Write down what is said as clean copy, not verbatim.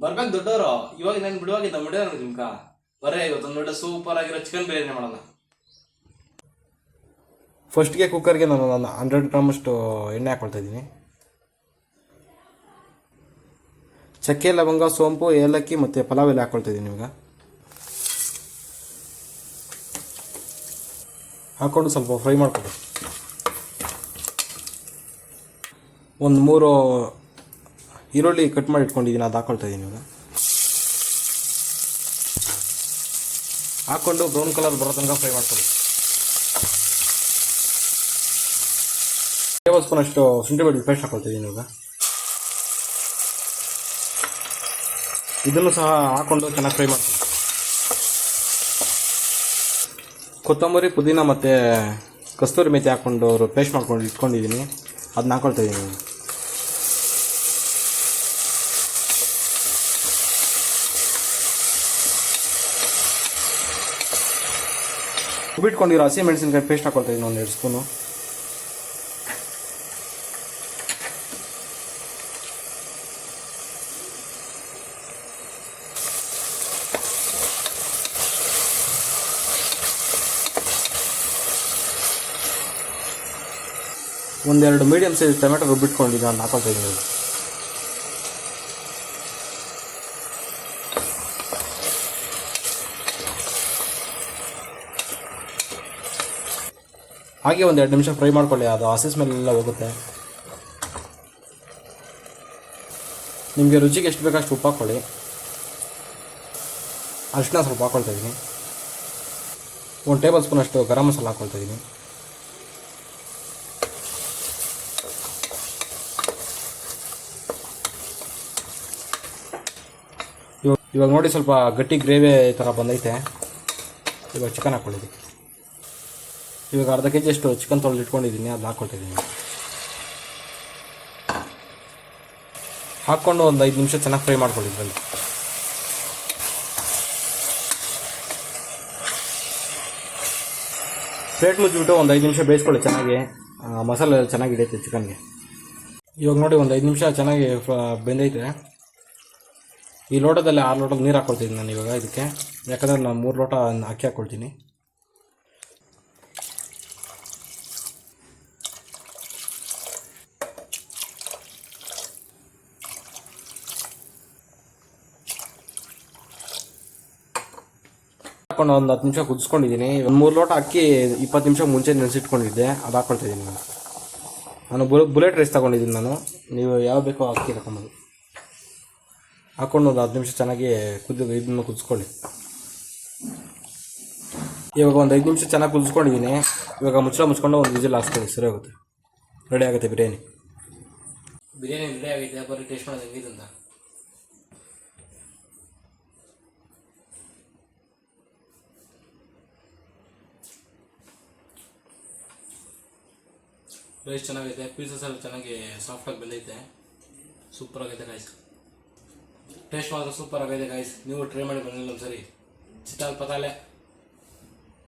ಬರ್ಬೇಕು ದೊಡ್ಡವರು. ಇವಾಗ ನಾನು ಬಿಡುವಾಗಿದ್ದ ಮುಡಿಯೋಣ ನಿಮ್ಕ ಬರೇ ಇವತ್ತೊಂದು ದೊಡ್ಡ ಸೂಪರ್ ಆಗಿರೋ ಚಿಕನ್ ಬಿರಿಯಾನಿ ಮಾಡೋಣ. ಫಸ್ಟ್ಗೆ ಕುಕ್ಕರ್ಗೆ ನಾನು 100 ಗ್ರಾಮಷ್ಟು ಎಣ್ಣೆ ಹಾಕೊಳ್ತಾ ಇದ್ದೀನಿ. ಚಕ್ಕೆ, ಲವಂಗ, ಸೋಂಪು, ಏಲಕ್ಕಿ ಮತ್ತು ಪಲಾವ್ ಎಲೆ ಹಾಕ್ಕೊಳ್ತಾ ಇದ್ದೀನಿ. ಇವಾಗ ಹಾಕ್ಕೊಂಡು ಸ್ವಲ್ಪ ಫ್ರೈ ಮಾಡ್ಕೊಳ್ಳಿ. ಒಂದು 3 ಈರುಳ್ಳಿ ಕಟ್ ಮಾಡಿ ಇಟ್ಕೊಂಡಿದ್ದೀನಿ, ಅದು ಹಾಕ್ಕೊಳ್ತಾ ಇದ್ದೀನಿ. ಇವಾಗ ಹಾಕ್ಕೊಂಡು ಬ್ರೌನ್ ಕಲರ್ ಬರೋ ತನಕ ಫ್ರೈ ಮಾಡ್ಕೊಳ್ಳಿ. ಟೇಬಲ್ ಸ್ಪೂನ್ ಅಷ್ಟು ಶುಂಠಿ ಬೆಳ್ಳುಳ್ಳಿ ಪೇಸ್ಟ್ ಹಾಕ್ಕೊಳ್ತಾ ಇದ್ದೀನಿ. ಇವಾಗ ಇದನ್ನು ಸಹ ಹಾಕ್ಕೊಂಡು ಚೆನ್ನಾಗಿ ಫ್ರೈ ಮಾಡ್ತೀನಿ. ಕೊತ್ತಂಬರಿ, ಪುದೀನ ಮತ್ತು ಕಸ್ತೂರಿ ಮೆಥಿ ಹಾಕ್ಕೊಂಡು ಪೇಸ್ಟ್ ಮಾಡ್ಕೊಂಡು ಇಟ್ಕೊಂಡಿದ್ದೀನಿ, ಅದನ್ನ ಹಾಕ್ಕೊಳ್ತಾ ಇದ್ದೀನಿ. ಬಿಟ್ಕೊಂಡಿರೋ ಹಸಿ ಮೆಣಸಿನಕಾಯಿ ಪೇಸ್ಟ್ ಹಾಕ್ಕೊಳ್ತಾ ಇದ್ದೀನಿ, 1-2 ಸ್ಪೂನು. ಒಂದೆರಡು ಮೀಡಿಯಮ್ ಸೈಜ್ ಟೊಮೆಟೊ ರುಬ್ಬಿಟ್ಕೊಂಡಿದ್ದೀನಿ, ಅದನ್ನ ಹಾಕೊಳ್ತಾ ಇದ್ದೀನಿ. ಹಾಗೆ 1-2 ನಿಮಿಷ ಫ್ರೈ ಮಾಡ್ಕೊಳ್ಳಿ, ಅದು ಹಸಿ ಸ್ಮೆಲ್ ಎಲ್ಲ ಹೋಗುತ್ತೆ. ನಿಮಗೆ ರುಚಿಗೆ ಎಷ್ಟು ಬೇಕಷ್ಟು ಉಪ್ಪು ಹಾಕ್ಕೊಳ್ಳಿ. ಅರಿಶಿನ ಸ್ವಲ್ಪ ಹಾಕ್ಕೊಳ್ತಾ ಇದ್ದೀನಿ. 1 ಟೇಬಲ್ ಸ್ಪೂನ್ ಅಷ್ಟು ಗರಂ ಮಸಾಲ ಹಾಕ್ಕೊಳ್ತಾ ಇದ್ದೀನಿ. ಇವಾಗ ನೋಡಿ ಸ್ವಲ್ಪ ಗಟ್ಟಿ ಗ್ರೇವಿ ಥರ ಬಂದೈತೆ. ಇವಾಗ ಚಿಕನ್ ಹಾಕ್ಕೊಳ್ಳಿದ್ದೀನಿ. ಇವಾಗ ಅರ್ಧ ಕೆಜಿ ಅಷ್ಟು ಚಿಕನ್ ತೊಳೆದು ಇಟ್ಕೊಂಡಿದ್ದೀನಿ, ಅದನ್ನ ಹಾಕ್ಕೊಳ್ತಾ ಇದ್ದೀನಿ. ಹಾಕ್ಕೊಂಡು ಒಂದು 5 ನಿಮಿಷ ಚೆನ್ನಾಗಿ ಫ್ರೈ ಮಾಡ್ಕೊಳ್ಳಿ. ಇದರಲ್ಲಿ ಪ್ಲೇಟ್ ಮುಚ್ಚಿಬಿಟ್ಟು ಒಂದು 5 ನಿಮಿಷ ಬೇಯಿಸ್ಕೊಳ್ಳಿ ಚೆನ್ನಾಗಿ. ಮಸಾಲೆ ಚೆನ್ನಾಗಿ ಹಿಡಿಯುತ್ತೆ ಚಿಕನ್ಗೆ. ಇವಾಗ ನೋಡಿ ಒಂದು 5 ನಿಮಿಷ ಚೆನ್ನಾಗಿ ಬೆಂದೈತೆ. ಈ ಲೋಟದಲ್ಲಿ 6 ಲೋಟ ನೀರು ಹಾಕ್ಕೊಳ್ತೀನಿ ನಾನು ಇವಾಗ ಇದಕ್ಕೆ, ಯಾಕಂದರೆ ನಾನು 3 ಲೋಟ ಅಕ್ಕಿ ಹಾಕ್ಕೊಳ್ತೀನಿ. ಹಾಕ್ಕೊಂಡು ಒಂದು 10 ನಿಮಿಷ ಕುದಿಸ್ಕೊಂಡಿದ್ದೀನಿ. ಒಂದು 3 ಲೋಟ ಅಕ್ಕಿ 20 ನಿಮಿಷ ಮುಂಚೆ ನೆನೆಸಿಟ್ಕೊಂಡಿದ್ದೆ, ಅದು ಹಾಕ್ಕೊಳ್ತಾ ಇದ್ದೀನಿ. ನಾನು ಬುಲೆಟ್ ರೈಸ್ ತೊಗೊಂಡಿದ್ದೀನಿ. ನೀವು ಯಾವ ಬೇಕೋ ಅಕ್ಕಿ ಹಾಕೊಂಬೋದು. ಹಾಕ್ಕೊಂಡು ಒಂದು 10 ನಿಮಿಷ ಚೆನ್ನಾಗಿ ಇದನ್ನು ಕುದಿಸ್ಕೊಳ್ಳಿ. ಇವಾಗ ಒಂದು 5 ನಿಮಿಷ ಚೆನ್ನಾಗಿ ಕುದಿಸ್ಕೊಂಡಿದ್ದೀನಿ. ಇವಾಗ ಮುಚ್ಕೊಂಡು ಒಂದು ವಿಸಿಲ್ ಹಾಕ್ಸ್ಕೊಳ್ಳಿ, ಸರಿ ಹೋಗುತ್ತೆ. ರೆಡಿ ಆಗುತ್ತೆ ಬಿರಿಯಾನಿ ರೆಡಿ ಆಗಿದೆ. ಬರೀ ಟೇಸ್ಟ್ ಮಾಡೋದು ಹೆಂಗಿದೆ ಅಂತ. ರೈಸ್ ಚೆನ್ನಾಗೈತೆ, ಪೀಸಸ್ ಎಲ್ಲ ಚೆನ್ನಾಗಿ ಸಾಫ್ಟಾಗಿ ಬೆಂದೈತೆ. ಸೂಪರ್ ಆಗೈತೆ ರೈಸ್. ಟೇಸ್ಟ್ ಮಾತ್ರ ಸೂಪರ್ ಆಗೈತೆ ಗೈಸ್. ನೀವು ಟ್ರೈ ಮಾಡಿ ಬಂದಿಲ್ಲ ಒಂದ್ಸರಿ. ಚಿತಾಲ್ ಪತಾಲೆ.